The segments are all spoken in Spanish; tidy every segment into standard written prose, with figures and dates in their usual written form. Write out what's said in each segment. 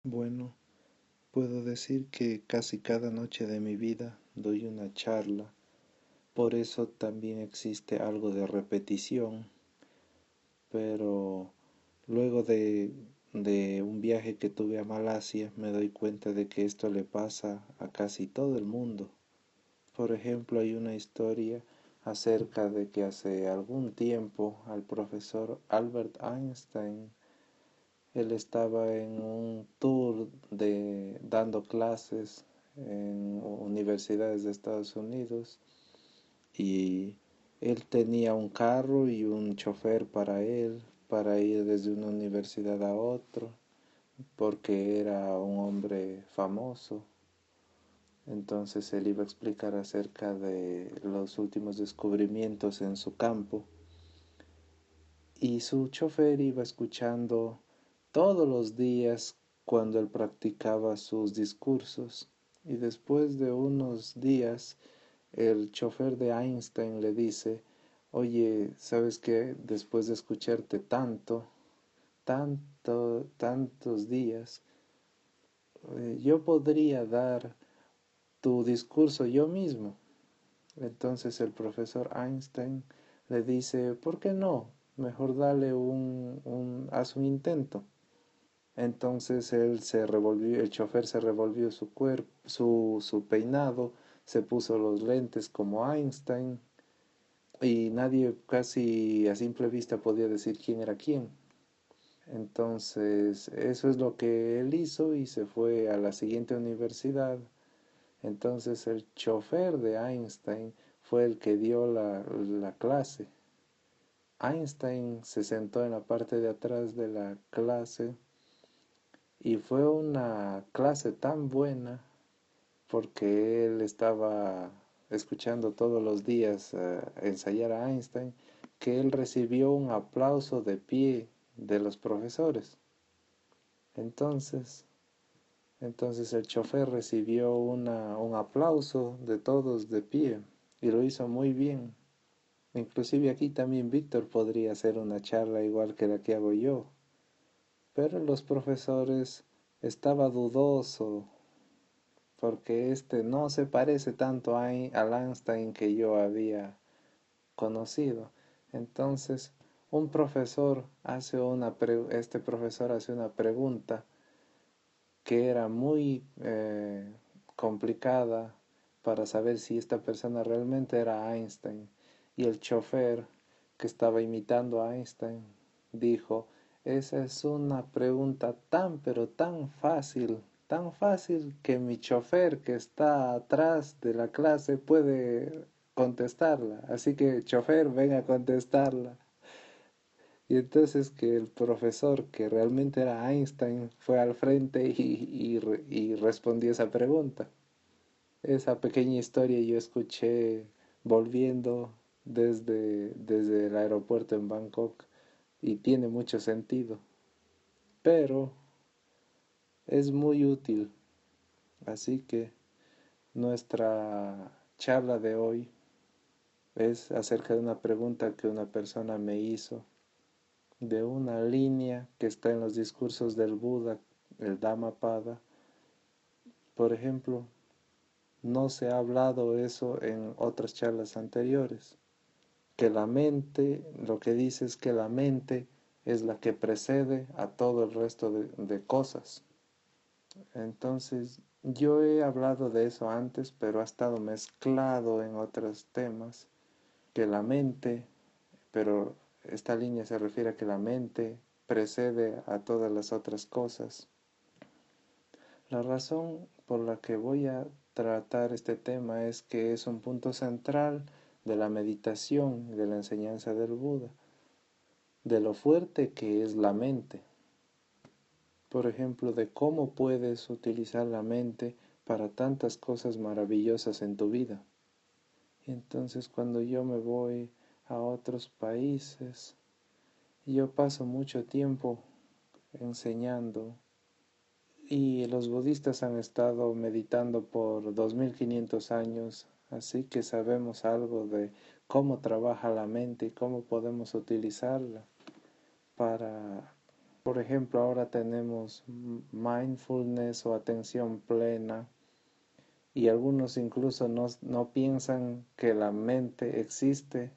Bueno, puedo decir que casi cada noche de mi vida doy una charla, por eso también existe algo de repetición, pero luego de un viaje que tuve a Malasia me doy cuenta de que esto le pasa a casi todo el mundo. Por ejemplo, hay una historia acerca de que hace algún tiempo al profesor Albert Einstein él estaba en un tour dando clases en universidades de Estados Unidos y él tenía un carro y un chofer para él, para ir desde una universidad a otra, porque era un hombre famoso. Entonces él iba a explicar acerca de los últimos descubrimientos en su campo y su chofer iba escuchando todos los días cuando él practicaba sus discursos. Y después de unos días, el chofer de Einstein le dice, oye, ¿sabes qué? Después de escucharte tantos días, yo podría dar tu discurso yo mismo. Entonces el profesor Einstein le dice, ¿por qué no? Mejor dale haz un intento. Entonces él se revolvió, el chofer se revolvió su cuerpo, su peinado, se puso los lentes como Einstein y nadie casi a simple vista podía decir quién era quién. Entonces eso es lo que él hizo y se fue a la siguiente universidad. Entonces el chofer de Einstein fue el que dio la clase. Einstein se sentó en la parte de atrás de la clase y fue una clase tan buena porque él estaba escuchando todos los días ensayar a Einstein que él recibió un aplauso de pie de los profesores. Entonces, entonces el chofer recibió un aplauso de todos de pie y lo hizo muy bien. Inclusive aquí también Víctor podría hacer una charla igual que la que hago yo, pero los profesores estaba dudoso porque este no se parece tanto al Einstein que yo había conocido. Entonces, este profesor hace una pregunta que era muy complicada para saber si esta persona realmente era Einstein. Y el chofer que estaba imitando a Einstein dijo, esa es una pregunta pero tan fácil que mi chofer que está atrás de la clase puede contestarla. Así que, chofer, ven a contestarla. Y entonces que el profesor, que realmente era Einstein, fue al frente y respondió esa pregunta. Esa pequeña historia yo escuché volviendo desde el aeropuerto en Bangkok y tiene mucho sentido, pero es muy útil. Así que nuestra charla de hoy es acerca de una pregunta que una persona me hizo de una línea que está en los discursos del Buda, el Dhammapada. Por ejemplo, no se ha hablado eso en otras charlas anteriores, que la mente, lo que dice es que la mente es la que precede a todo el resto de cosas. Entonces, yo he hablado de eso antes, pero ha estado mezclado en otros temas, que la mente, pero esta línea se refiere a que la mente precede a todas las otras cosas. La razón por la que voy a tratar este tema es que es un punto central de la meditación y de la enseñanza del Buda, de lo fuerte que es la mente. Por ejemplo, de cómo puedes utilizar la mente para tantas cosas maravillosas en tu vida. Entonces, cuando yo me voy a otros países, yo paso mucho tiempo enseñando y los budistas han estado meditando por 2500 años, así que sabemos algo de cómo trabaja la mente y cómo podemos utilizarla para Por ejemplo, ahora tenemos mindfulness o atención plena y algunos incluso no piensan que la mente existe,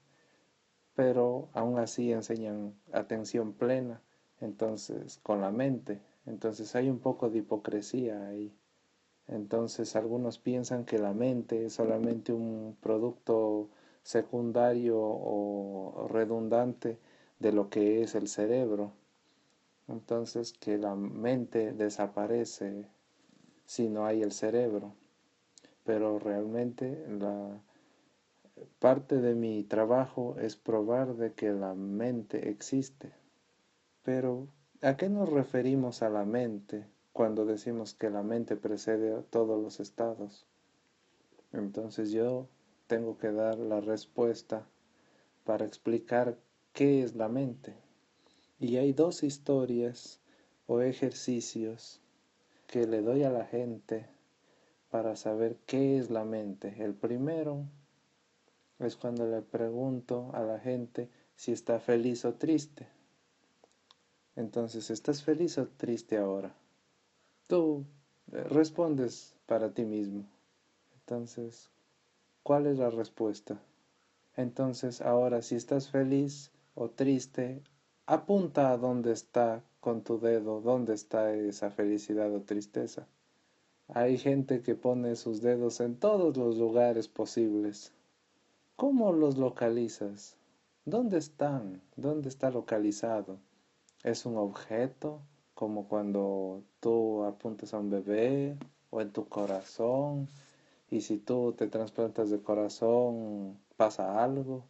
pero aún así enseñan atención plena, entonces con la mente. Entonces hay un poco de hipocresía ahí. Entonces algunos piensan que la mente es solamente un producto secundario o redundante de lo que es el cerebro. Entonces que la mente desaparece si no hay el cerebro. Pero realmente la parte de mi trabajo es probar de que la mente existe. Pero ¿a qué nos referimos a la mente cuando decimos que la mente precede a todos los estados? Entonces yo tengo que dar la respuesta para explicar qué es la mente. Y hay dos historias o ejercicios que le doy a la gente para saber qué es la mente. El primero es cuando le pregunto a la gente si está feliz o triste. Entonces, ¿estás feliz o triste ahora? Tú respondes para ti mismo. Entonces, ¿cuál es la respuesta? Entonces, ahora si estás feliz o triste, apunta a dónde está con tu dedo, dónde está esa felicidad o tristeza. Hay gente que pone sus dedos en todos los lugares posibles. ¿Cómo los localizas? ¿Dónde están? ¿Dónde está localizado? ¿Es un objeto, como cuando tú apuntas a un bebé o en tu corazón? Y si tú te trasplantas de corazón, pasa algo.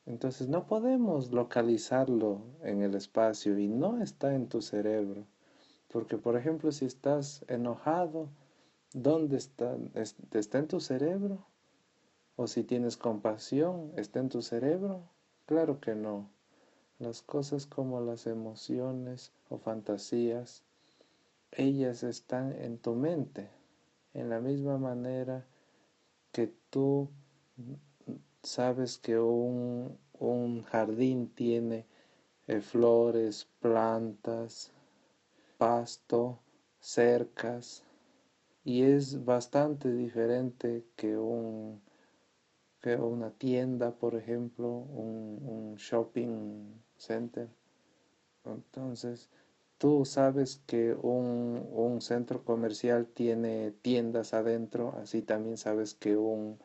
Entonces no podemos localizarlo en el espacio y no está en tu cerebro. Porque, por ejemplo, si estás enojado, ¿dónde está? ¿Está en tu cerebro? ¿O si tienes compasión, está en tu cerebro? Claro que no. Las cosas como las emociones o fantasías, ellas están en tu mente, en la misma manera que tú sabes que un jardín tiene flores, plantas, pasto, cercas, y es bastante diferente que una tienda, por ejemplo, un shopping center. Entonces, tú sabes que un centro comercial tiene tiendas adentro, así también sabes que un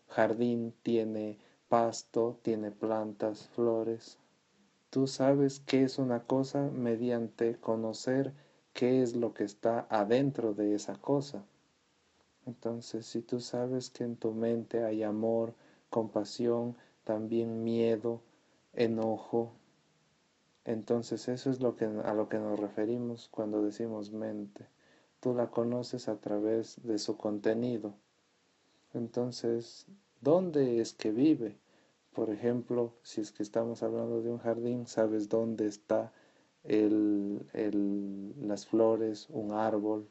jardín tiene pasto, tiene plantas, flores. Tú sabes qué es una cosa mediante conocer qué es lo que está adentro de esa cosa. Entonces, si tú sabes que en tu mente hay amor, compasión, también miedo, enojo, entonces eso es a lo que nos referimos cuando decimos mente. Tú la conoces a través de su contenido. Entonces, ¿dónde es que vive? Por ejemplo, si es que estamos hablando de un jardín, sabes dónde está las flores, un árbol,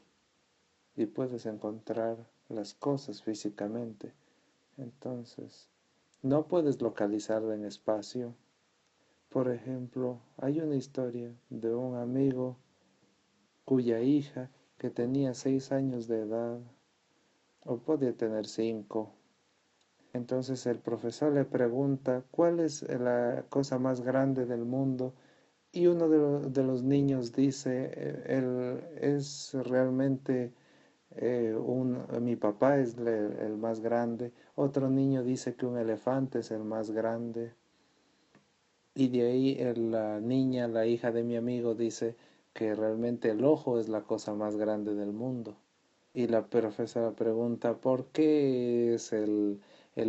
y puedes encontrar las cosas físicamente. Entonces, no puedes localizarla en espacio. Por ejemplo, hay una historia de un amigo cuya hija, que tenía 6 años de edad, o podía tener 5. Entonces el profesor le pregunta cuál es la cosa más grande del mundo y uno de los niños dice, él es realmente mi papá es el más grande. Otro niño dice que un elefante es el más grande. Y de ahí la niña, la hija de mi amigo, dice que realmente el ojo es la cosa más grande del mundo. Y la profesora pregunta, ¿por qué es el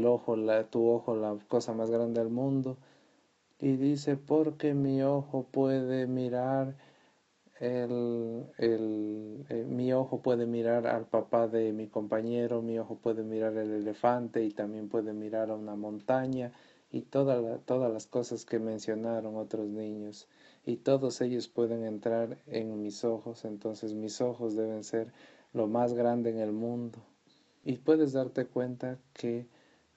ojo, tu ojo, la cosa más grande del mundo? Y dice, porque mi ojo puede mirar mi ojo puede mirar al papá de mi compañero, mi ojo puede mirar el elefante y también puede mirar a una montaña y todas las cosas que mencionaron otros niños. Y todos ellos pueden entrar en mis ojos, entonces mis ojos deben ser lo más grande en el mundo. Y puedes darte cuenta que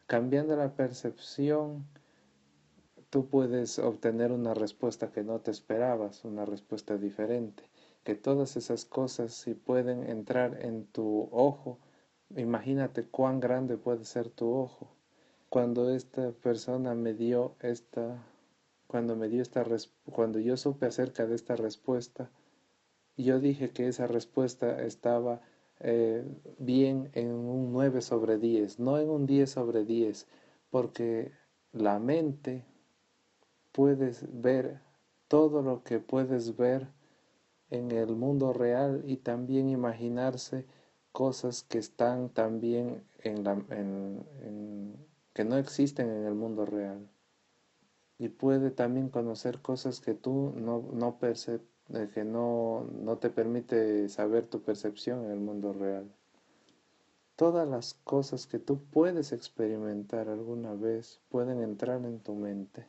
cambiando la percepción, tú puedes obtener una respuesta que no te esperabas, una respuesta diferente, que todas esas cosas si pueden entrar en tu ojo, imagínate cuán grande puede ser tu ojo. Cuando esta persona me dio cuando yo supe acerca de esta respuesta, yo dije que esa respuesta estaba bien en un 9 sobre 10, no en un 10 sobre 10, porque la mente puedes ver todo lo que puedes ver en el mundo real y también imaginarse cosas que están también que no existen en el mundo real. Y puede también conocer cosas que tú que no te permite saber tu percepción en el mundo real. Todas las cosas que tú puedes experimentar alguna vez pueden entrar en tu mente.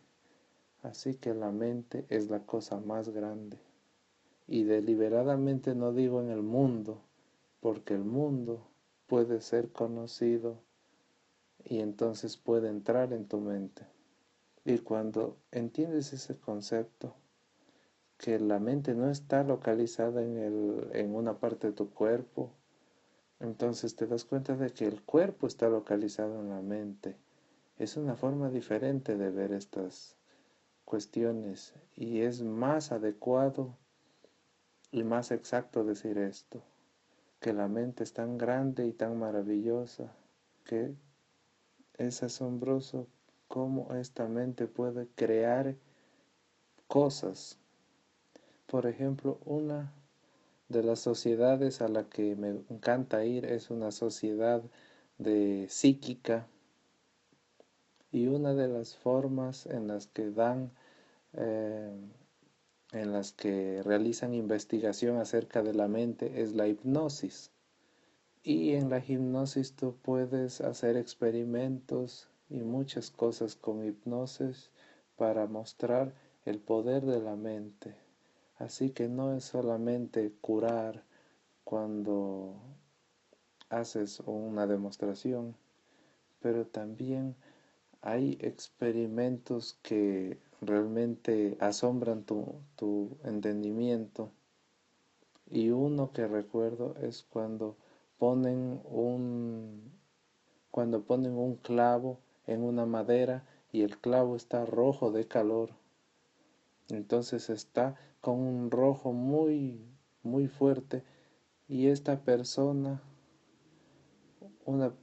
Así que la mente es la cosa más grande. Y deliberadamente no digo en el mundo, porque el mundo puede ser conocido y entonces puede entrar en tu mente. Y cuando entiendes ese concepto, que la mente no está localizada en una parte de tu cuerpo, entonces te das cuenta de que el cuerpo está localizado en la mente. Es una forma diferente de ver estas cuestiones y es más adecuado y más exacto decir esto, que la mente es tan grande y tan maravillosa que es asombroso cómo esta mente puede crear cosas. Por ejemplo, una de las sociedades a la que me encanta ir es una sociedad de psíquica, y una de las formas en las que eh, en las que realizan investigación acerca de la mente es la hipnosis. Y en la hipnosis tú puedes hacer experimentos y muchas cosas con hipnosis para mostrar el poder de la mente. Así que no es solamente curar cuando haces una demostración, pero también hay experimentos que realmente asombran tu entendimiento. Y uno que recuerdo es cuando ponen un clavo en una madera y el clavo está rojo de calor. Entonces está con un rojo muy, muy fuerte, y esta persona, una,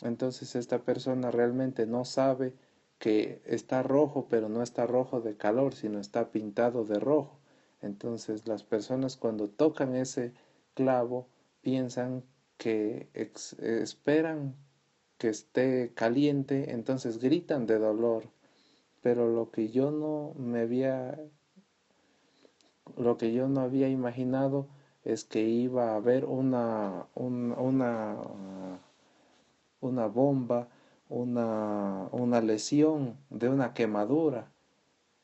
entonces esta persona realmente no sabe que está rojo, pero no está rojo de calor, sino está pintado de rojo. Entonces las personas cuando tocan ese clavo piensan que esperan que esté caliente, entonces gritan de dolor. Pero lo que yo no había imaginado es que iba a haber una bomba, una lesión de una quemadura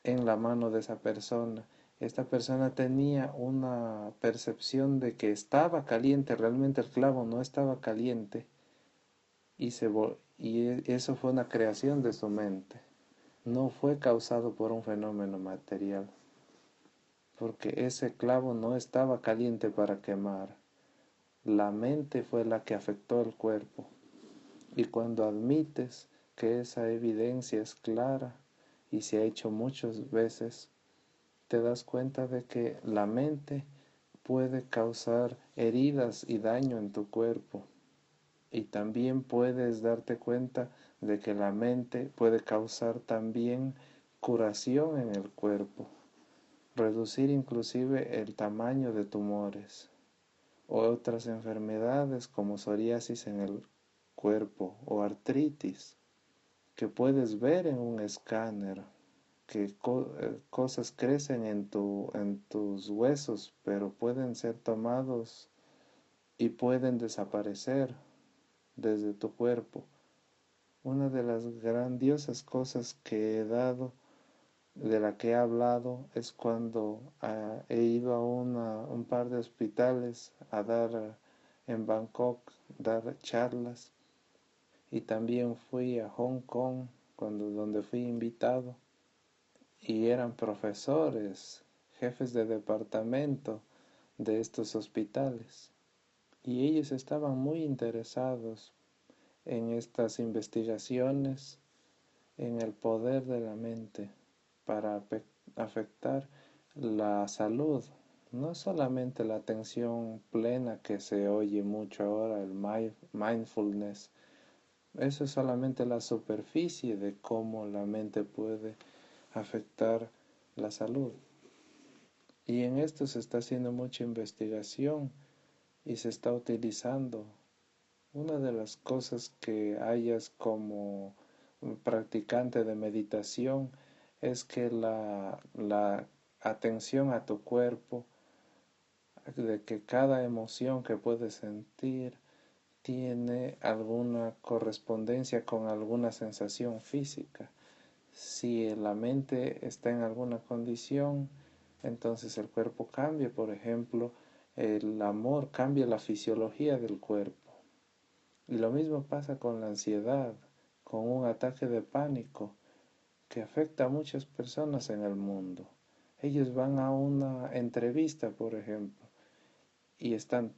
en la mano de esa persona. Esta persona tenía una percepción de que estaba caliente, realmente el clavo no estaba caliente, y eso fue una creación de su mente. No fue causado por un fenómeno material, porque ese clavo no estaba caliente para quemar. La mente fue la que afectó el cuerpo. Y cuando admites que esa evidencia es clara y se ha hecho muchas veces, te das cuenta de que la mente puede causar heridas y daño en tu cuerpo. Y también puedes darte cuenta de que la mente puede causar también curación en el cuerpo, reducir inclusive el tamaño de tumores o otras enfermedades como psoriasis en el cuerpo o artritis que puedes ver en un escáner, que cosas crecen en tus huesos, pero pueden ser tomados y pueden desaparecer desde tu cuerpo. Una de las grandiosas cosas que he dado, de la que he hablado, es cuando he ido a un par de hospitales a dar en Bangkok, dar charlas, y también fui a Hong Kong donde fui invitado, y eran profesores, jefes de departamento de estos hospitales, y ellos estaban muy interesados en estas investigaciones, en el poder de la mente para afectar la salud. No solamente la atención plena que se oye mucho ahora, el mindfulness, eso es solamente la superficie de cómo la mente puede afectar la salud. Y en esto se está haciendo mucha investigación y se está utilizando. Una de las cosas que hayas como un practicante de meditación es que la atención a tu cuerpo, de que cada emoción que puedes sentir tiene alguna correspondencia con alguna sensación física. Si la mente está en alguna condición, entonces el cuerpo cambia. Por ejemplo, el amor cambia la fisiología del cuerpo. Y lo mismo pasa con la ansiedad, con un ataque de pánico que afecta a muchas personas en el mundo. Ellos van a una entrevista, por ejemplo, y están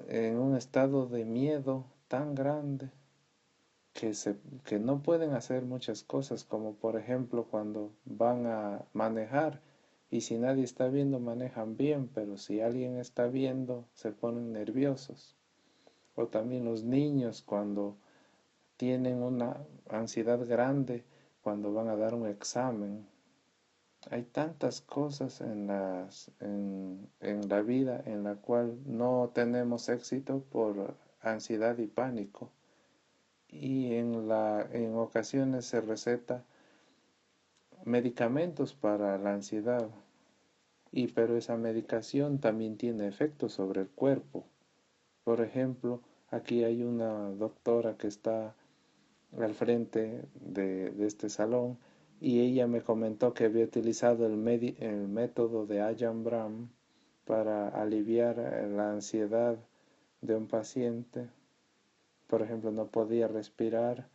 en un estado de miedo tan grande que no pueden hacer muchas cosas, como por ejemplo cuando van a manejar y si nadie está viendo manejan bien, pero si alguien está viendo se ponen nerviosos. O también los niños cuando tienen una ansiedad grande cuando van a dar un examen. Hay tantas cosas en la vida en la cual no tenemos éxito por ansiedad y pánico. Y en ocasiones se receta medicamentos para la ansiedad. Pero esa medicación también tiene efectos sobre el cuerpo. Por ejemplo, aquí hay una doctora que está al frente de este salón y ella me comentó que había utilizado el método de Ajahn Brahm para aliviar la ansiedad de un paciente. Por ejemplo, no podía respirar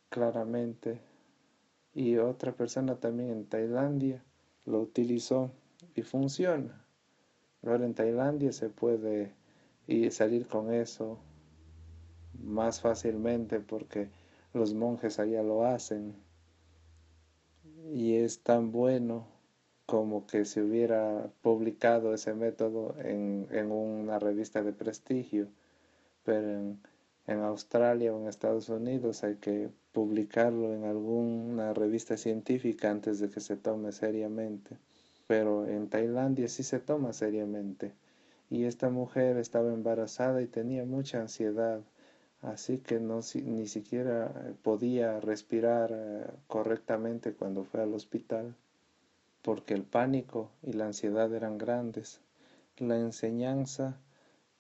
claramente, y otra persona también en Tailandia lo utilizó y funciona. Ahora en Tailandia se puede salir con eso más fácilmente porque los monjes allá lo hacen y es tan bueno como que se hubiera publicado ese método en una revista de prestigio, pero en Australia o en Estados Unidos hay que publicarlo en alguna revista científica antes de que se tome seriamente. Pero en Tailandia sí se toma seriamente. Y esta mujer estaba embarazada y tenía mucha ansiedad, así que ni siquiera podía respirar correctamente cuando fue al hospital, porque el pánico y la ansiedad eran grandes. La enseñanza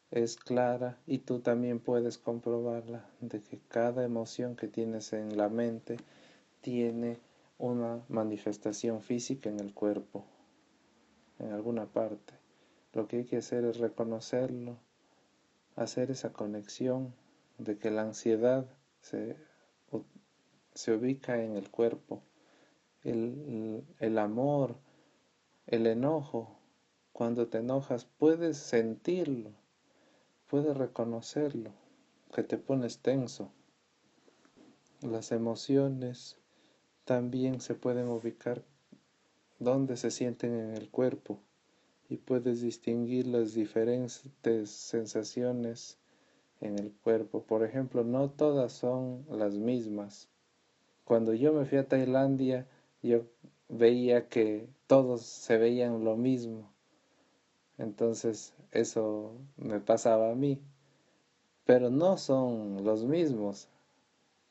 es clara y tú también puedes comprobarla, de que cada emoción que tienes en la mente tiene una manifestación física en el cuerpo, en alguna parte. Lo que hay que hacer es reconocerlo, hacer esa conexión de que la ansiedad se ubica en el cuerpo, el amor, el enojo. Cuando te enojas puedes sentirlo, puedes reconocerlo, que te pones tenso. Las emociones también se pueden ubicar donde se sienten en el cuerpo y puedes distinguir las diferentes sensaciones en el cuerpo. Por ejemplo, no todas son las mismas. Cuando yo me fui a Tailandia, yo veía que todos se veían lo mismo. Entonces eso me pasaba a mí. Pero no son los mismos.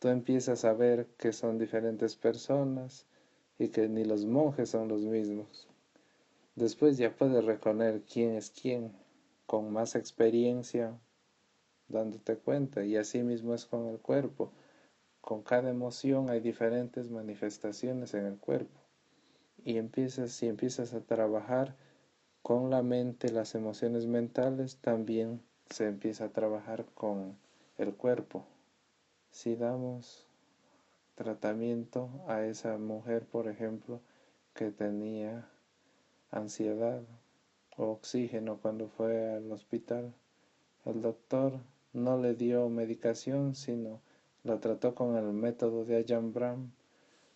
Tú empiezas a ver que son diferentes personas y que ni los monjes son los mismos. Después ya puedes reconocer quién es quién, con más experiencia, dándote cuenta. Y así mismo es con el cuerpo. Con cada emoción hay diferentes manifestaciones en el cuerpo. Si empiezas a trabajar con la mente, las emociones mentales, también se empieza a trabajar con el cuerpo. Si damos tratamiento a esa mujer, por ejemplo, que tenía ansiedad o oxígeno cuando fue al hospital. El doctor no le dio medicación, sino la trató con el método de Ajahn Brahm,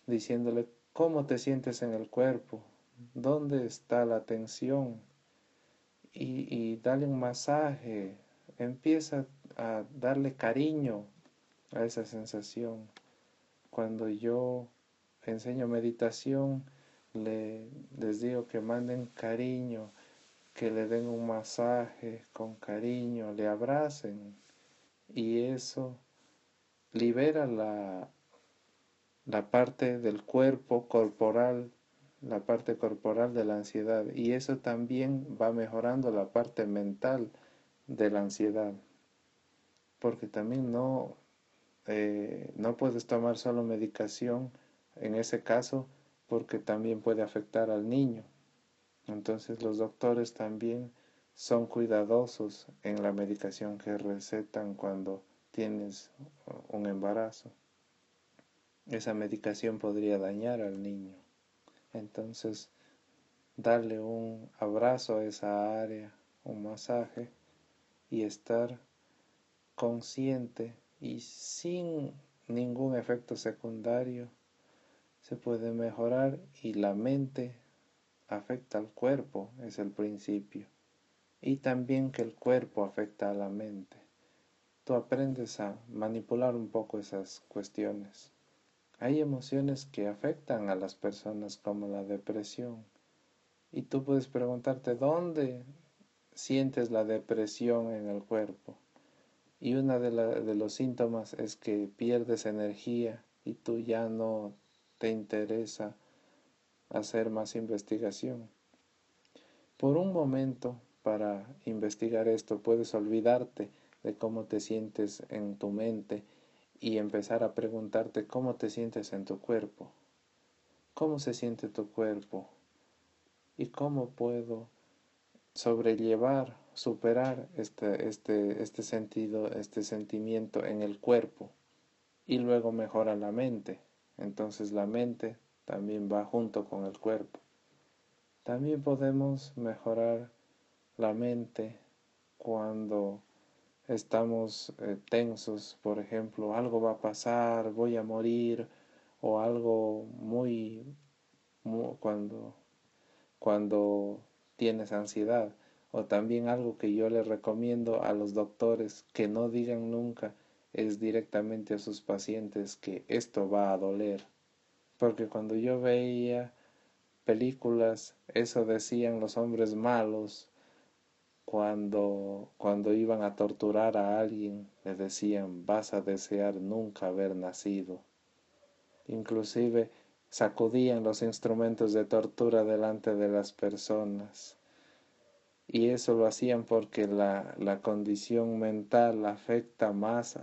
diciéndole cómo te sientes en el cuerpo, dónde está la tensión, y dale un masaje, empieza a darle cariño a esa sensación. Cuando yo enseño meditación, les digo que manden cariño, que le den un masaje con cariño, le abracen, y eso libera la parte del cuerpo corporal, la parte corporal de la ansiedad, y eso también va mejorando la parte mental de la ansiedad, porque también no puedes tomar solo medicación en ese caso, porque también puede afectar al niño. Entonces los doctores también son cuidadosos en la medicación que recetan cuando tienes un embarazo. Esa medicación podría dañar al niño. Entonces, darle un abrazo a esa área, un masaje, y estar consciente y sin ningún efecto secundario, se puede mejorar, y la mente afecta al cuerpo, es el principio. Y también que el cuerpo afecta a la mente. Tú aprendes a manipular un poco esas cuestiones. Hay emociones que afectan a las personas como la depresión. Y tú puedes preguntarte dónde sientes la depresión en el cuerpo. Y uno de los síntomas es que pierdes energía y tú ya no te interesa hacer más investigación. Por un momento, para investigar esto, puedes olvidarte de cómo te sientes en tu mente y empezar a preguntarte cómo te sientes en tu cuerpo. ¿Cómo se siente tu cuerpo? ¿Y cómo puedo sobrellevar, superar este sentimiento en el cuerpo? Y luego mejora la mente. Entonces la mente también va junto con el cuerpo. También podemos mejorar la mente cuando estamos tensos, por ejemplo, algo va a pasar, voy a morir, o algo cuando tienes ansiedad, o también algo que yo les recomiendo a los doctores que no digan nunca es directamente a sus pacientes que esto va a doler, porque cuando yo veía películas, eso decían los hombres malos. Cuando iban a torturar a alguien, le decían, vas a desear nunca haber nacido. Inclusive sacudían los instrumentos de tortura delante de las personas. Y eso lo hacían porque la condición mental afecta más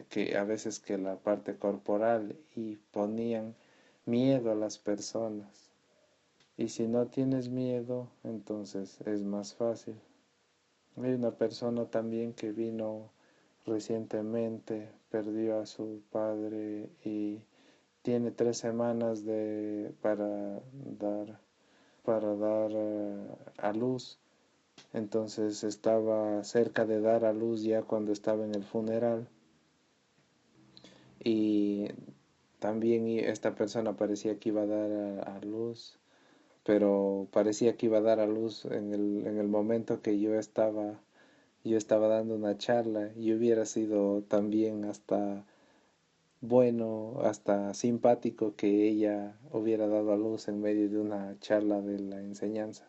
que a veces que la parte corporal, y ponían miedo a las personas. Y si no tienes miedo, entonces es más fácil. Hay una persona también que vino recientemente, perdió a su padre y tiene 3 semanas para dar a luz. Entonces estaba cerca de dar a luz ya cuando estaba en el funeral, y también esta persona parecía que iba a dar a luz, pero parecía que iba a dar a luz en el momento que yo estaba dando una charla, y hubiera sido también hasta bueno, hasta simpático que ella hubiera dado a luz en medio de una charla de la enseñanza.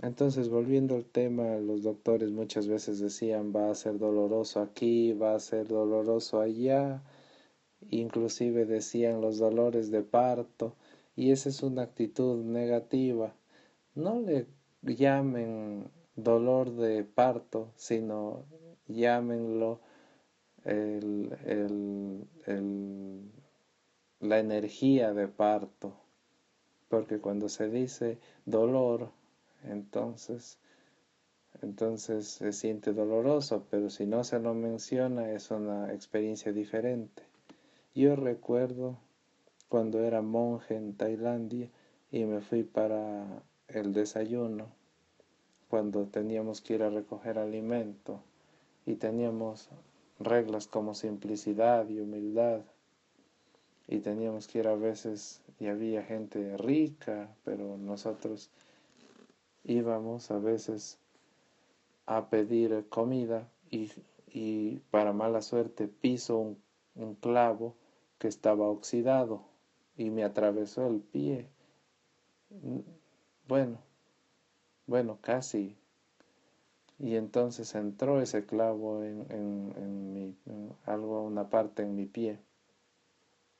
Entonces, volviendo al tema, los doctores muchas veces decían va a ser doloroso aquí, va a ser doloroso allá, inclusive decían los dolores de parto, y esa es una actitud negativa. No le llamen dolor de parto, sino llámenlo el, el, el, la energía de parto, porque cuando se dice dolor, entonces, entonces se siente doloroso, pero si no se lo menciona es una experiencia diferente. Yo recuerdo cuando era monje en Tailandia y me fui para el desayuno, cuando teníamos que ir a recoger alimento y teníamos reglas como simplicidad y humildad y teníamos que ir a veces y había gente rica, pero nosotros íbamos a veces a pedir comida y para mala suerte piso un clavo que estaba oxidado y me atravesó el pie. Bueno, bueno, casi. Y entonces entró ese clavo en una parte en mi pie.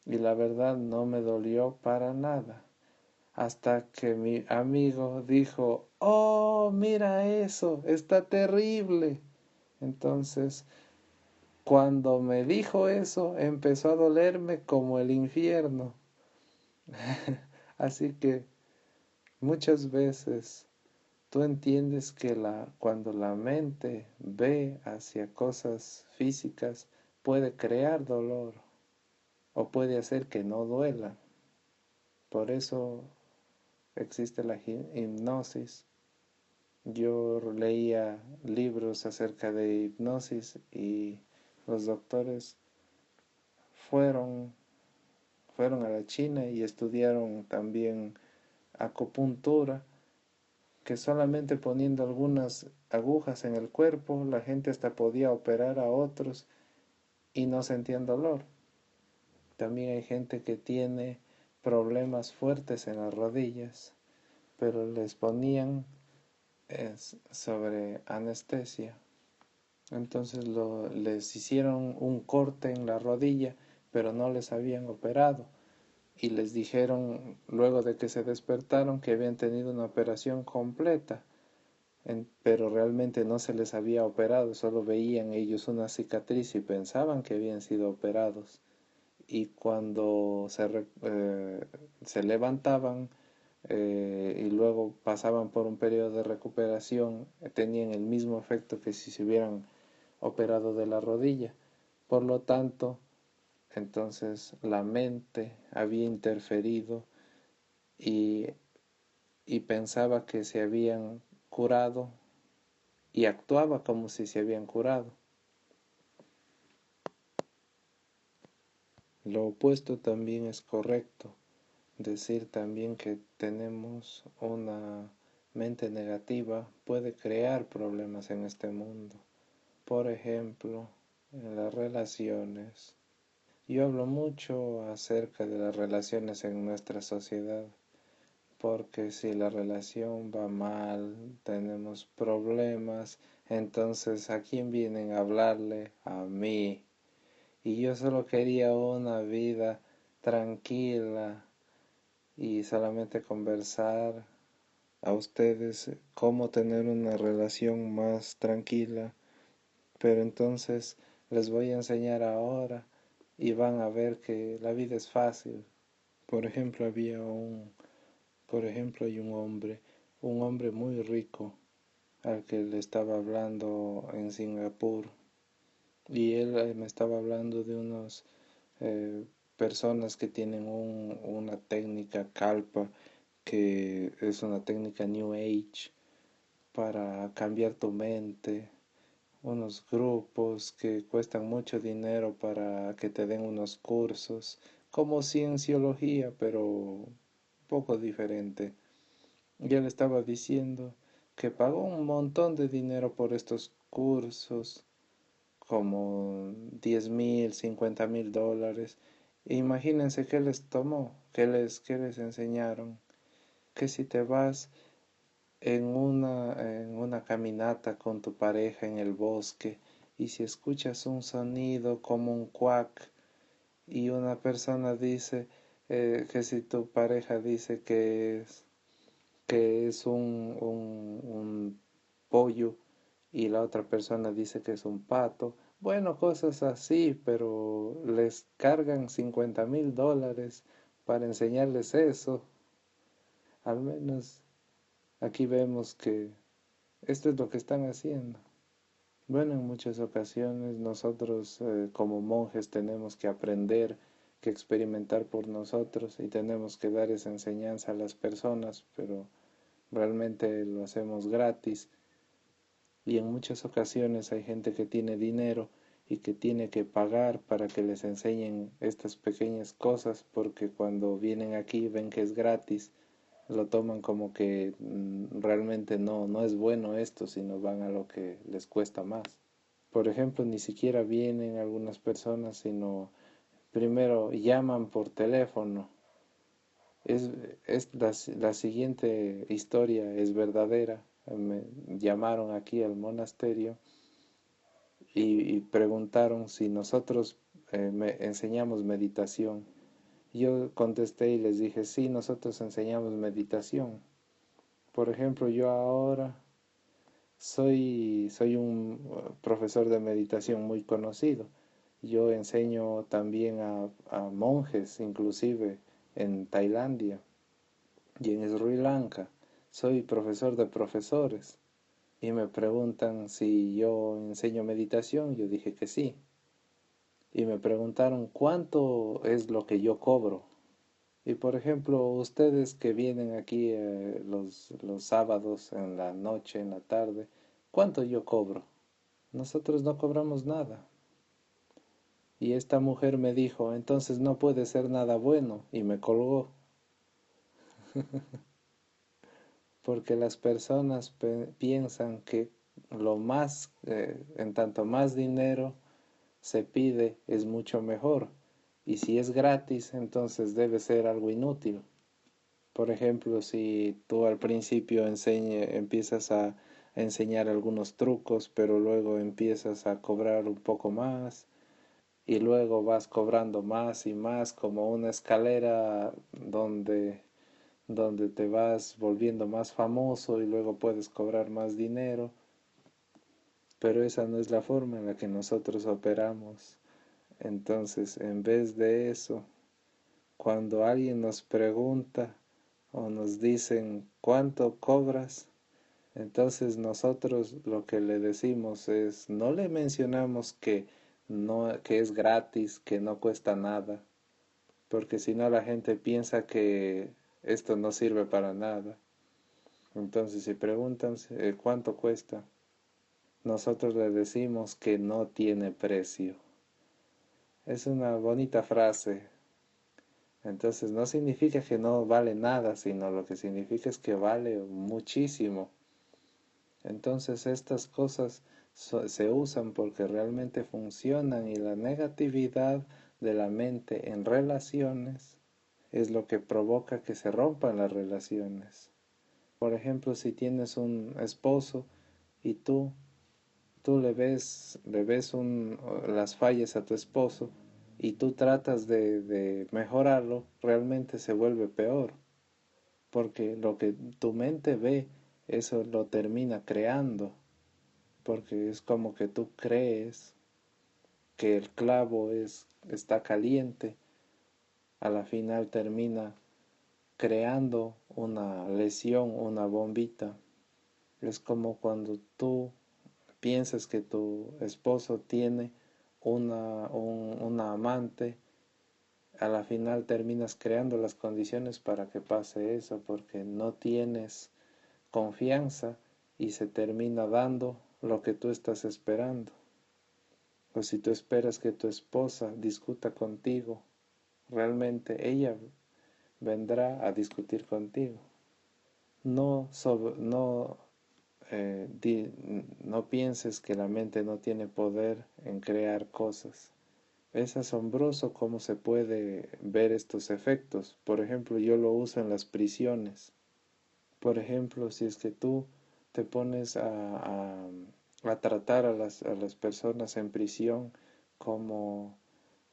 Y la verdad no me dolió para nada. Hasta que mi amigo dijo, oh, mira eso, está terrible. Entonces, cuando me dijo eso, empezó a dolerme como el infierno. Así que muchas veces tú entiendes que cuando la mente ve hacia cosas físicas, puede crear dolor o puede hacer que no duela. Por eso existe la hipnosis. Yo leía libros acerca de hipnosis y los doctores fueron, fueron a la China y estudiaron también acupuntura, que solamente poniendo algunas agujas en el cuerpo la gente hasta podía operar a otros y no sentían dolor. También hay gente que tiene problemas fuertes en las rodillas, pero les ponían sobre anestesia. Entonces les hicieron un corte en la rodilla, pero no les habían operado. Y les dijeron, luego de que se despertaron, que habían tenido una operación completa. Pero realmente no se les había operado, solo veían ellos una cicatriz y pensaban que habían sido operados. Y cuando se levantaban y luego pasaban por un periodo de recuperación, tenían el mismo efecto que si se hubieran operado de la rodilla. Por lo tanto, entonces la mente había interferido y, y pensaba que se habían curado y actuaba como si se habían curado. Lo opuesto también es correcto. Decir también que tenemos una mente negativa puede crear problemas en este mundo. Por ejemplo, en las relaciones. Yo hablo mucho acerca de las relaciones en nuestra sociedad, porque si la relación va mal, tenemos problemas, entonces ¿a quién vienen a hablarle? A mí. Y yo solo quería una vida tranquila y solamente conversar a ustedes cómo tener una relación más tranquila. Pero entonces les voy a enseñar ahora y van a ver que la vida es fácil. Por ejemplo, hay un hombre muy rico al que le estaba hablando en Singapur y él me estaba hablando de unas personas que tienen una técnica Kalpa, que es una técnica New Age para cambiar tu mente, unos grupos que cuestan mucho dinero para que te den unos cursos, como cienciología, pero un poco diferente. Y él estaba diciendo que pagó un montón de dinero por estos cursos, como 10,000, 50,000 dólares. E imagínense qué les tomó, qué les enseñaron, que si te vas en una caminata con tu pareja en el bosque y si escuchas un sonido como un cuac y una persona dice que si tu pareja dice que es un pollo y la otra persona dice que es un pato, bueno, cosas así, pero les cargan 50,000 dólares para enseñarles eso. Al menos aquí vemos que esto es lo que están haciendo. Bueno, en muchas ocasiones nosotros como monjes tenemos que aprender que experimentar por nosotros y tenemos que dar esa enseñanza a las personas, pero realmente lo hacemos gratis y en muchas ocasiones hay gente que tiene dinero y que tiene que pagar para que les enseñen estas pequeñas cosas porque cuando vienen aquí ven que es gratis, lo toman como que realmente no es bueno esto, sino van a lo que les cuesta más. Por ejemplo, ni siquiera vienen algunas personas, sino primero llaman por teléfono. Es, la siguiente historia es verdadera. Me llamaron aquí al monasterio y preguntaron si nosotros enseñamos meditación. Yo contesté y les dije, sí, nosotros enseñamos meditación. Por ejemplo, yo ahora soy un profesor de meditación muy conocido. Yo enseño también a monjes, inclusive en Tailandia y en Sri Lanka. Soy profesor de profesores. Y me preguntan si yo enseño meditación. Yo dije que sí. Y me preguntaron cuánto es lo que yo cobro. Y por ejemplo, ustedes que vienen aquí los sábados en la noche, en la tarde, ¿cuánto yo cobro? Nosotros no cobramos nada. Y esta mujer me dijo, entonces no puede ser nada bueno, y me colgó. Porque las personas piensan que lo más, en tanto más dinero se pide, es mucho mejor. Y si es gratis, entonces debe ser algo inútil. Por ejemplo, si tú al principio empiezas a enseñar algunos trucos, pero luego empiezas a cobrar un poco más y luego vas cobrando más y más como una escalera donde te vas volviendo más famoso y luego puedes cobrar más dinero, pero esa no es la forma en la que nosotros operamos. Entonces, en vez de eso, cuando alguien nos pregunta o nos dicen cuánto cobras, entonces nosotros lo que le decimos es, no le mencionamos que no, que es gratis, que no cuesta nada, porque si no la gente piensa que esto no sirve para nada. Entonces si preguntan cuánto cuesta, nosotros le decimos que no tiene precio. Es una bonita frase. Entonces no significa que no vale nada, sino lo que significa es que vale muchísimo. Entonces estas cosas se usan porque realmente funcionan y la negatividad de la mente en relaciones es lo que provoca que se rompan las relaciones. Por ejemplo, si tienes un esposo y tú le ves las fallas a tu esposo y tú tratas de mejorarlo, realmente se vuelve peor, porque lo que tu mente ve, eso lo termina creando, porque es como que tú crees que el clavo está caliente, a la final termina creando una lesión, una bombita. Es como cuando tú piensas que tu esposo tiene una amante, a la final terminas creando las condiciones para que pase eso, porque no tienes confianza y se termina dando lo que tú estás esperando. O si tú esperas que tu esposa discuta contigo, realmente ella vendrá a discutir contigo. No no pienses que la mente no tiene poder en crear cosas. Es asombroso cómo se puede ver estos efectos. Por ejemplo, yo lo uso en las prisiones. Por ejemplo, si es que tú te pones a tratar a las personas en prisión como,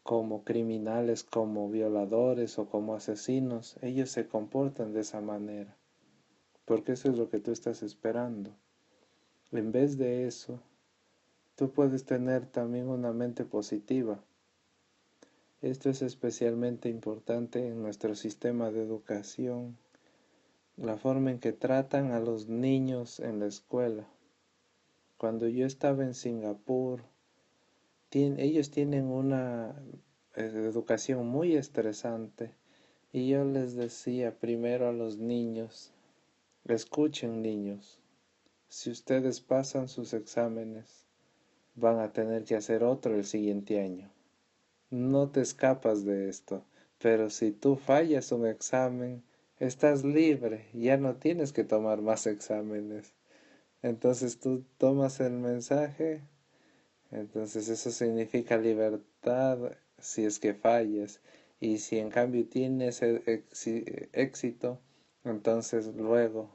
como criminales, como violadores o como asesinos, ellos se comportan de esa manera, porque eso es lo que tú estás esperando. En vez de eso, tú puedes tener también una mente positiva. Esto es especialmente importante en nuestro sistema de educación, la forma en que tratan a los niños en la escuela. Cuando yo estaba en Singapur, ellos tienen educación muy estresante. Y yo les decía primero a los niños, escuchen niños, si ustedes pasan sus exámenes, van a tener que hacer otro el siguiente año. No te escapas de esto, pero si tú fallas un examen, estás libre, ya no tienes que tomar más exámenes. Entonces tú tomas el mensaje, entonces eso significa libertad si es que fallas. Y si en cambio tienes éxito, entonces luego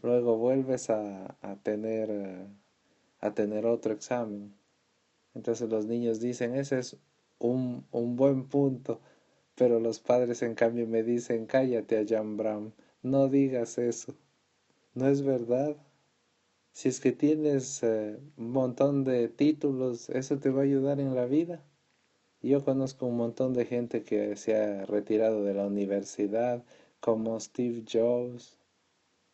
vuelves a tener otro examen. Entonces los niños dicen, ese es un buen punto, pero los padres en cambio me dicen, cállate, Jan Brown, no digas eso, no es verdad. Si es que tienes un montón de títulos, eso te va a ayudar en la vida. Yo conozco un montón de gente que se ha retirado de la universidad, como Steve Jobs,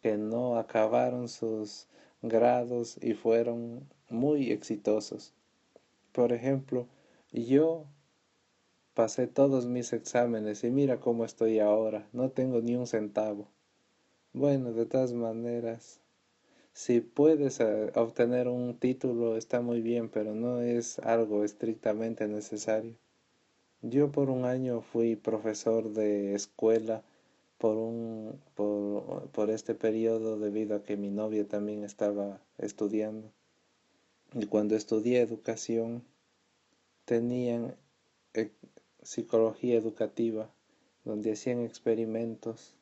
que no acabaron sus grados y fueron muy exitosos. Por ejemplo, yo pasé todos mis exámenes y mira cómo estoy ahora, no tengo ni un centavo. Bueno, de todas maneras, si puedes obtener un título está muy bien, pero no es algo estrictamente necesario. Yo por un año fui profesor de escuela por este periodo debido a que mi novia también estaba estudiando. Y cuando estudié educación, tenían eh, psicología educativa, donde hacían experimentos,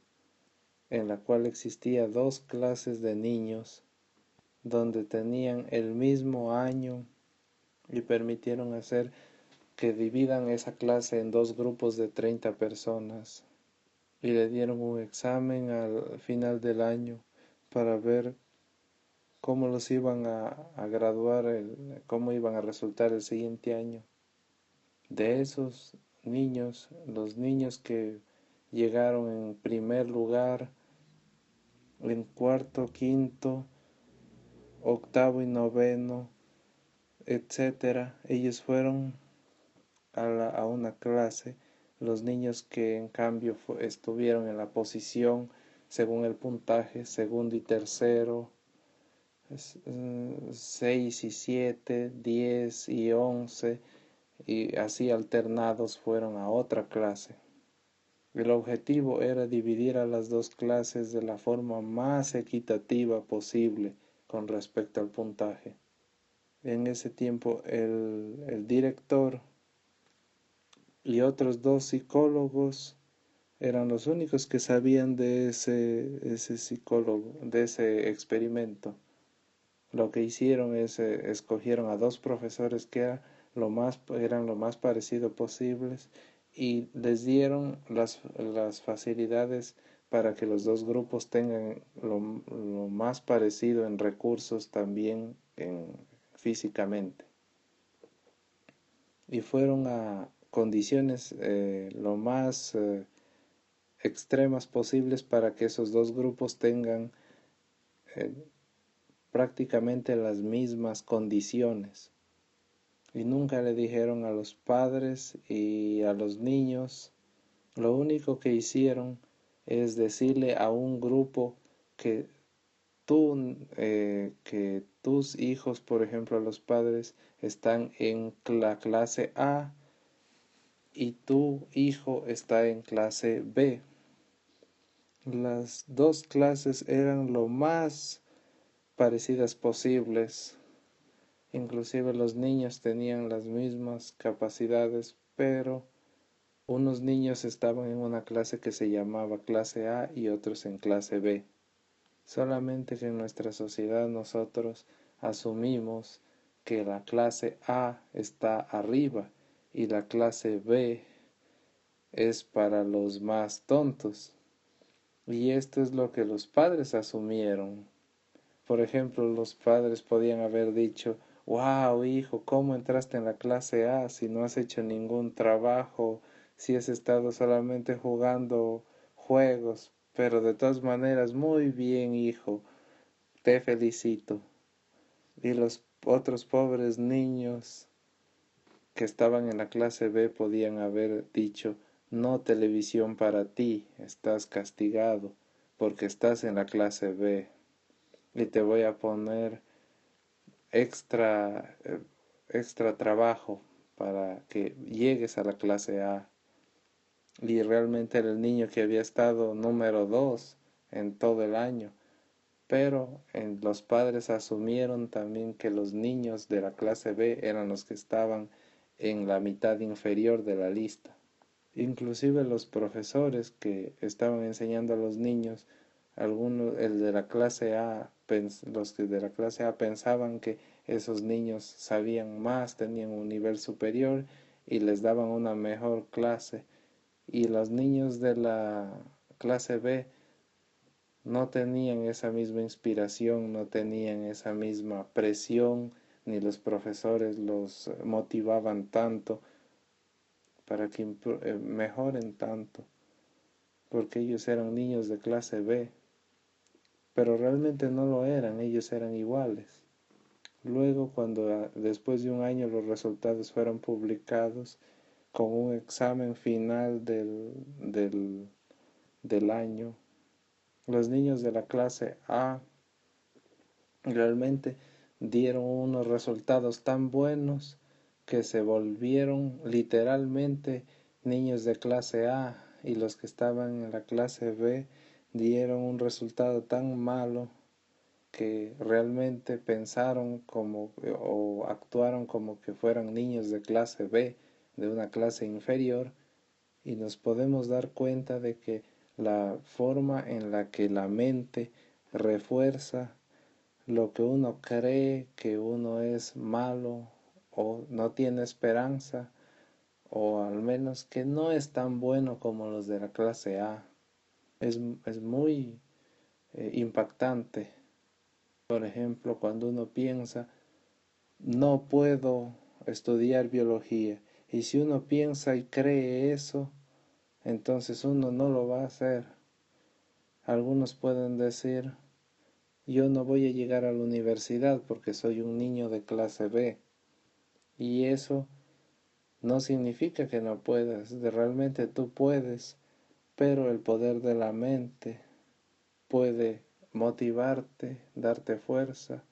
en la cual existía dos clases de niños, donde tenían el mismo año y permitieron hacer que dividan esa clase en dos grupos de 30 personas y le dieron un examen al final del año para ver cómo los iban a graduar, cómo iban a resultar el siguiente año. De esos niños, los niños que llegaron en primer lugar, en cuarto, quinto, octavo y noveno, etcétera, ellos fueron a una clase. Los niños que en cambio estuvieron en la posición según el puntaje, segundo y tercero, 6 y 7, 10 y 11, y así alternados fueron a otra clase. El objetivo era dividir a las dos clases de la forma más equitativa posible con respecto al puntaje. En ese tiempo el director y otros dos psicólogos eran los únicos que sabían de ese psicólogo, de ese experimento. Lo que hicieron es escogieron a dos profesores que eran lo más parecido posibles y les dieron las facilidades para que los dos grupos tengan lo más parecido en recursos también físicamente. Y fueron a condiciones lo más extremas posibles para que esos dos grupos tengan eh, prácticamente las mismas condiciones. Y nunca le dijeron a los padres y a los niños. Lo único que hicieron es decirle a un grupo que que tus hijos, por ejemplo, los padres, están en la clase A y tu hijo está en clase B. Las dos clases eran lo más parecidas posibles. Inclusive los niños tenían las mismas capacidades, pero unos niños estaban en una clase que se llamaba clase A y otros en clase B. Solamente que en nuestra sociedad nosotros asumimos que la clase A está arriba y la clase B es para los más tontos. Y esto es lo que los padres asumieron. Por ejemplo, los padres podían haber dicho, wow, hijo, ¿cómo entraste en la clase A si no has hecho ningún trabajo, si has estado solamente jugando juegos? Pero de todas maneras, muy bien, hijo, te felicito. Y los otros pobres niños que estaban en la clase B podían haber dicho: no televisión para ti, estás castigado porque estás en la clase B y te voy a poner extra, extra trabajo para que llegues a la clase A. Y realmente era el niño que había estado número 2 en todo el año. Pero los padres asumieron también que los niños de la clase B eran los que estaban en la mitad inferior de la lista. Inclusive los profesores que estaban enseñando a los niños, algunos, los que de la clase A pensaban que esos niños sabían más, tenían un nivel superior y les daban una mejor clase. Y los niños de la clase B no tenían esa misma inspiración, no tenían esa misma presión, ni los profesores los motivaban tanto para que mejoren tanto, porque ellos eran niños de clase B, pero realmente no lo eran, ellos eran iguales. Luego, cuando después de un año los resultados fueron publicados con un examen final del año, los niños de la clase A realmente dieron unos resultados tan buenos que se volvieron literalmente niños de clase A, y los que estaban en la clase B dieron un resultado tan malo que realmente pensaron como o actuaron como que fueran niños de clase B, de una clase inferior, y nos podemos dar cuenta de que la forma en la que la mente refuerza lo que uno cree que uno es malo o no tiene esperanza, o al menos que no es tan bueno como los de la clase A, es muy impactante. Por ejemplo, cuando uno piensa: no puedo estudiar biología, y si uno piensa y cree eso, entonces uno no lo va a hacer. Algunos pueden decir: yo no voy a llegar a la universidad porque soy un niño de clase B. Y eso no significa que no puedas, realmente tú puedes, pero el poder de la mente puede motivarte, darte fuerza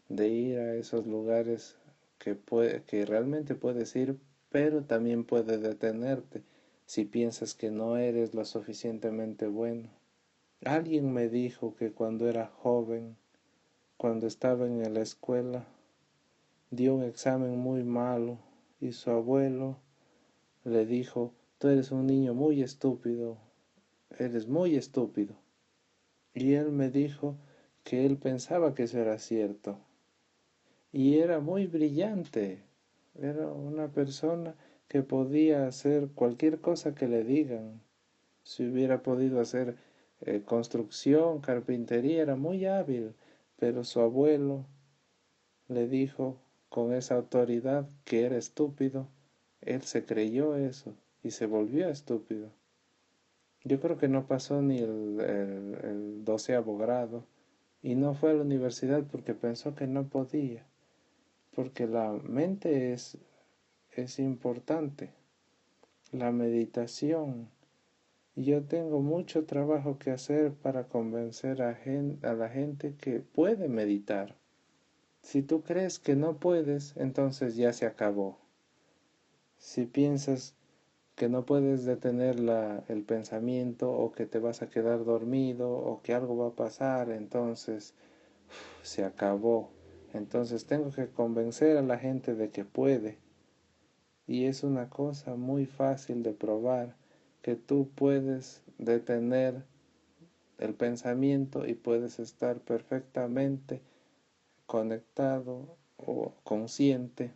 de ir a esos lugares que realmente puedes ir, pero también puede detenerte si piensas que no eres lo suficientemente bueno. Alguien me dijo que cuando era joven, cuando estaba en la escuela, dio un examen muy malo y su abuelo le dijo: tú eres un niño muy estúpido, eres muy estúpido. Y él me dijo que él pensaba que eso era cierto. Y era muy brillante, era una persona que podía hacer cualquier cosa que le digan. Si hubiera podido hacer construcción, carpintería, era muy hábil, pero su abuelo le dijo con esa autoridad que era estúpido. Él se creyó eso y se volvió estúpido. Yo creo que no pasó ni el 12º grado, y no fue a la universidad porque pensó que no podía, porque la mente es importante, la meditación. Yo tengo mucho trabajo que hacer para convencer a la gente que puede meditar. Si tú crees que no puedes, entonces ya se acabó. Si piensas que no puedes detener el pensamiento, o que te vas a quedar dormido, o que algo va a pasar, entonces se acabó. Entonces tengo que convencer a la gente de que puede. Y es una cosa muy fácil de probar, que tú puedes detener el pensamiento y puedes estar perfectamente conectado o consciente.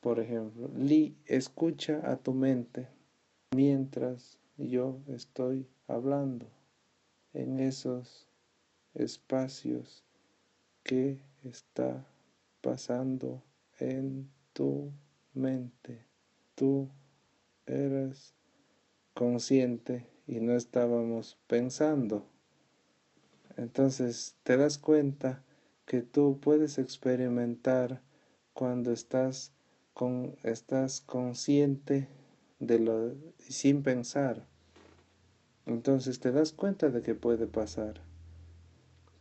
Por ejemplo, escucha a tu mente mientras yo estoy hablando en esos espacios. ¿Qué está pasando en tu mente? Tú eres consciente y no estábamos pensando. Entonces te das cuenta que tú puedes experimentar cuando estás estás consciente de lo sin pensar. Entonces te das cuenta de que puede pasar,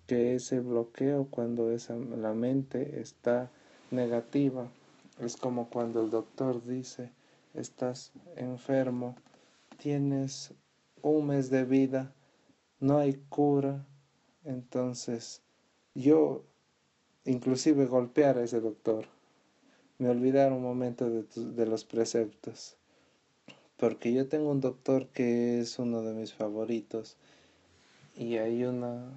que ese bloqueo cuando la mente está negativa es como cuando el doctor dice: estás enfermo, tienes un mes de vida, no hay cura. Entonces yo inclusive golpear a ese doctor, me olvidar un momento de los preceptos, porque yo tengo un doctor que es uno de mis favoritos y hay una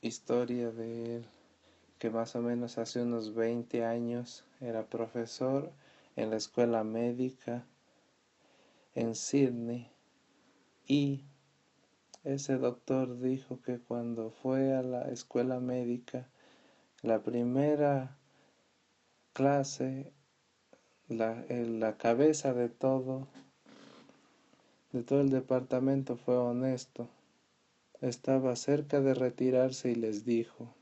historia de él que más o menos hace unos 20 años era profesor en la escuela médica en Sydney, y ese doctor dijo que cuando fue a la escuela médica, la primera clase, la cabeza de todo el departamento fue honesto. Estaba cerca de retirarse y les dijo: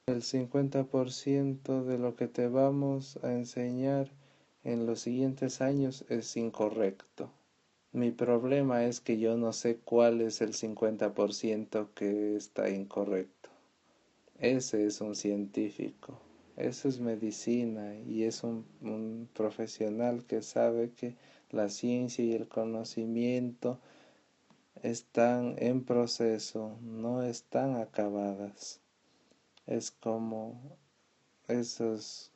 el 50% de lo que te vamos a enseñar en los siguientes años es incorrecto. Mi problema es que yo no sé cuál es el 50% que está incorrecto. Ese es un científico, eso es medicina, y es un profesional que sabe que la ciencia y el conocimiento están en proceso, no están acabadas. Es como esas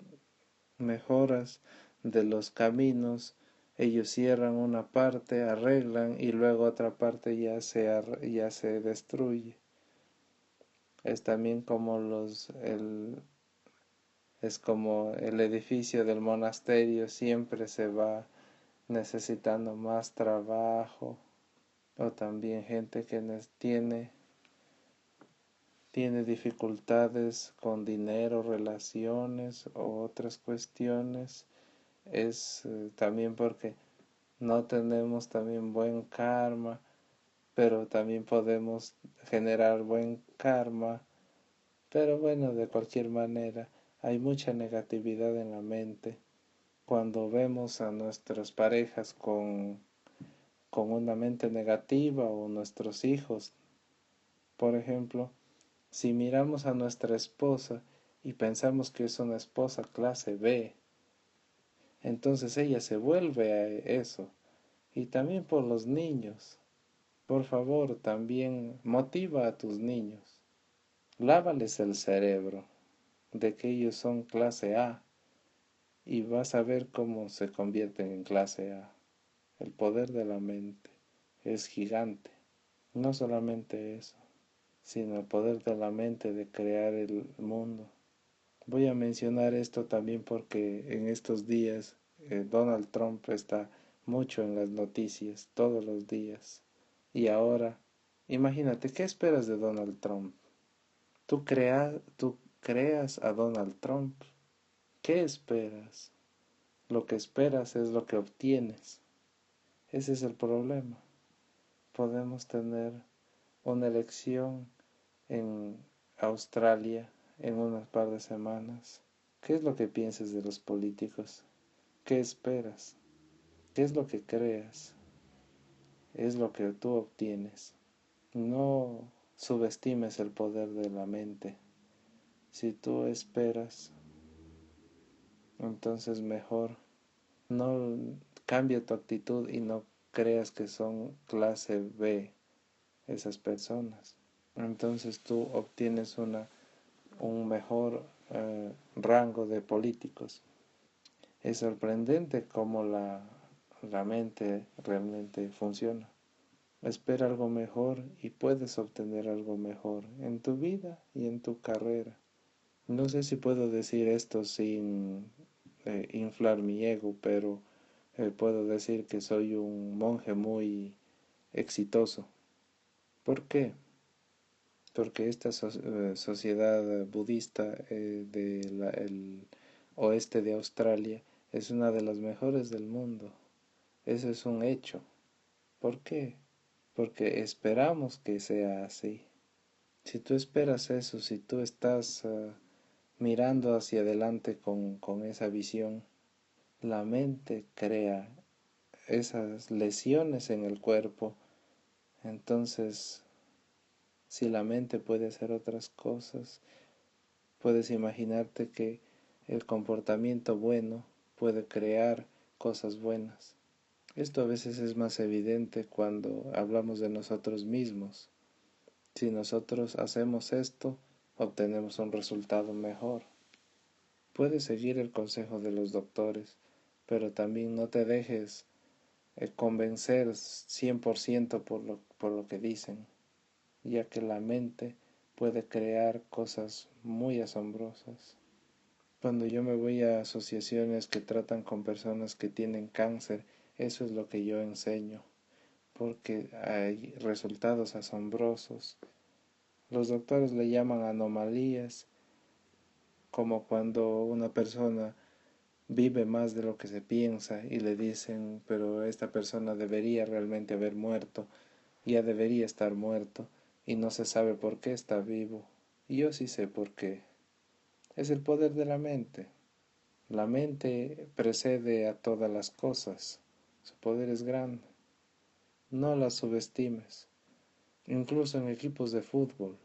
mejoras de los caminos, ellos cierran una parte, arreglan y luego otra parte ya se destruye. Es también como es como el edificio del monasterio, siempre se va necesitando más trabajo, o también gente que tiene dificultades con dinero, relaciones o otras cuestiones. Es también porque no tenemos también buen karma, pero también podemos generar buen karma. Pero bueno, de cualquier manera, hay mucha negatividad en la mente. Cuando vemos a nuestras parejas con una mente negativa, o nuestros hijos, por ejemplo, si miramos a nuestra esposa y pensamos que es una esposa clase B, entonces ella se vuelve a eso. Y también por los niños. Por favor, también motiva a tus niños. Lávales el cerebro de que ellos son clase A, y vas a ver cómo se convierten en clase A. El poder de la mente es gigante. No solamente eso, sino el poder de la mente de crear el mundo. Voy a mencionar esto también porque en estos días Donald Trump está mucho en las noticias, todos los días. Y ahora, imagínate, ¿qué esperas de Donald Trump? Tú creas a Donald Trump. ¿Qué esperas? Lo que esperas es lo que obtienes. Ese es el problema. Podemos tener una elección en Australia en unas par de semanas. ¿Qué es lo que piensas de los políticos? ¿Qué esperas? ¿Qué es lo que creas? Es lo que tú obtienes. No subestimes el poder de la mente. Si tú esperas, entonces mejor no cambia tu actitud y no creas que son clase B esas personas. Entonces tú obtienes un mejor rango de políticos. Es sorprendente cómo la mente realmente funciona. Espera algo mejor y puedes obtener algo mejor en tu vida y en tu carrera. No sé si puedo decir esto sin inflar mi ego, pero puedo decir que soy un monje muy exitoso. ¿Por qué? Porque esta sociedad budista del oeste de Australia es una de las mejores del mundo. Eso es un hecho. ¿Por qué? Porque esperamos que sea así. Si tú esperas eso, si tú estás mirando hacia adelante con esa visión, la mente crea esas lesiones en el cuerpo. Entonces, si la mente puede hacer otras cosas, puedes imaginarte que el comportamiento bueno puede crear cosas buenas. Esto a veces es más evidente cuando hablamos de nosotros mismos. Si nosotros hacemos esto, obtenemos un resultado mejor. Puedes seguir el consejo de los doctores, pero también no te dejes convencer 100% por lo que dicen, ya que la mente puede crear cosas muy asombrosas. Cuando yo me voy a asociaciones que tratan con personas que tienen cáncer, eso es lo que yo enseño, porque hay resultados asombrosos. Los doctores le llaman anomalías, como cuando una persona vive más de lo que se piensa y le dicen, pero esta persona debería realmente haber muerto, ya debería estar muerto y no se sabe por qué está vivo. Y yo sí sé por qué. Es el poder de la mente. La mente precede a todas las cosas. Su poder es grande. No la subestimes. Incluso en equipos de fútbol.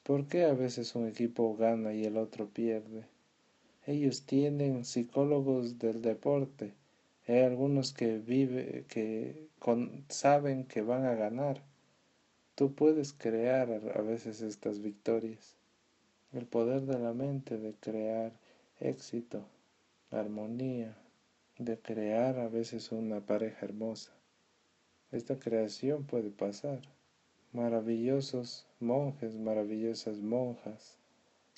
¿Por qué a veces un equipo gana y el otro pierde? Ellos tienen psicólogos del deporte. Hay algunos que saben que van a ganar. Tú puedes crear a veces estas victorias. El poder de la mente de crear éxito, armonía, de crear a veces una pareja hermosa. Esta creación puede pasar. Maravillosos monjes, maravillosas monjas.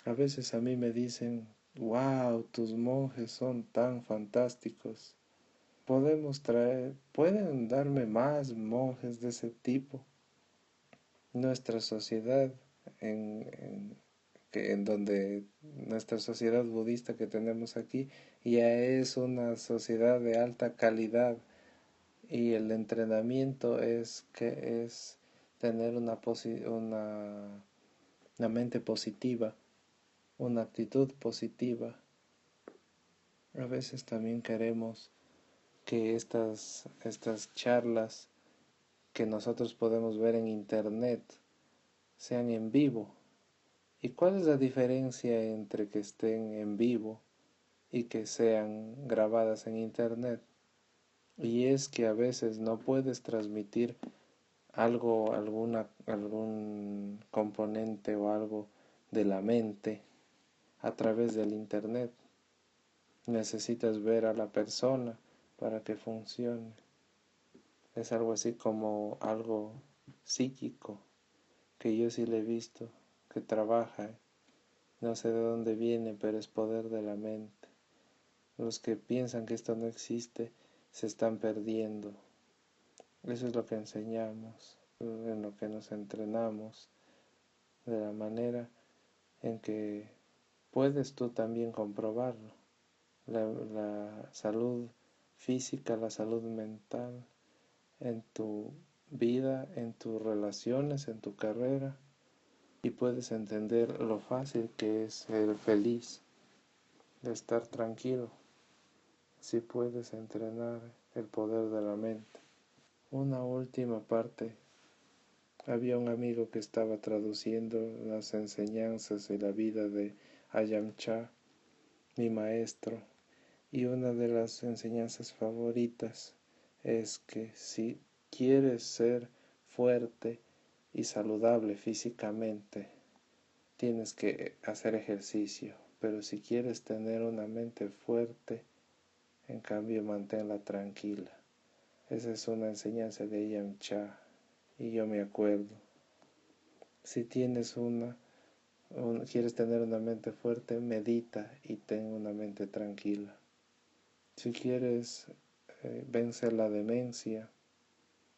A veces a mí me dicen, wow, tus monjes son tan fantásticos. Pueden darme más monjes de ese tipo. Nuestra sociedad, en donde nuestra sociedad budista que tenemos aquí, ya es una sociedad de alta calidad y el entrenamiento es tener una mente positiva, una actitud positiva. A veces también queremos que estas charlas que nosotros podemos ver en internet sean en vivo. ¿Y cuál es la diferencia entre que estén en vivo y que sean grabadas en internet? Y es que a veces no puedes transmitir algún componente o algo de la mente a través del internet. Necesitas ver a la persona para que funcione. Es algo así como algo psíquico, que yo sí le he visto, que trabaja. No sé de dónde viene, pero es poder de la mente. Los que piensan que esto no existe se están perdiendo. Eso es lo que enseñamos, en lo que nos entrenamos, de la manera en que puedes tú también comprobarlo. La salud física, la salud mental, en tu vida, en tus relaciones, en tu carrera, y puedes entender lo fácil que es ser feliz, de estar tranquilo, si puedes entrenar el poder de la mente. Una última parte. Había un amigo que estaba traduciendo las enseñanzas y la vida de Ayam Chah, mi maestro, y una de las enseñanzas favoritas es que si quieres ser fuerte y saludable físicamente, tienes que hacer ejercicio, pero si quieres tener una mente fuerte, en cambio manténla tranquila. Esa es una enseñanza de Yamcha y yo me acuerdo. Si quieres tener una mente fuerte, medita y ten una mente tranquila. Si quieres vencer la demencia,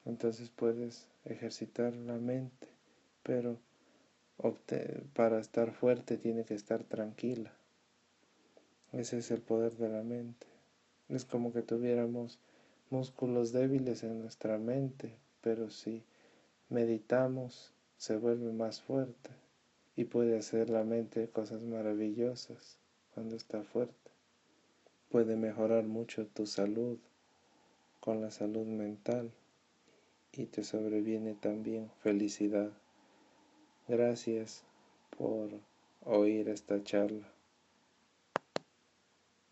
entonces puedes ejercitar la mente, pero para estar fuerte tiene que estar tranquila. Ese es el poder de la mente. Es como que tuviéramos músculos débiles en nuestra mente, pero si meditamos se vuelve más fuerte y puede hacer la mente cosas maravillosas cuando está fuerte. puede mejorar mucho tu salud con la salud mental y te sobreviene también felicidad. Gracias por oír esta charla.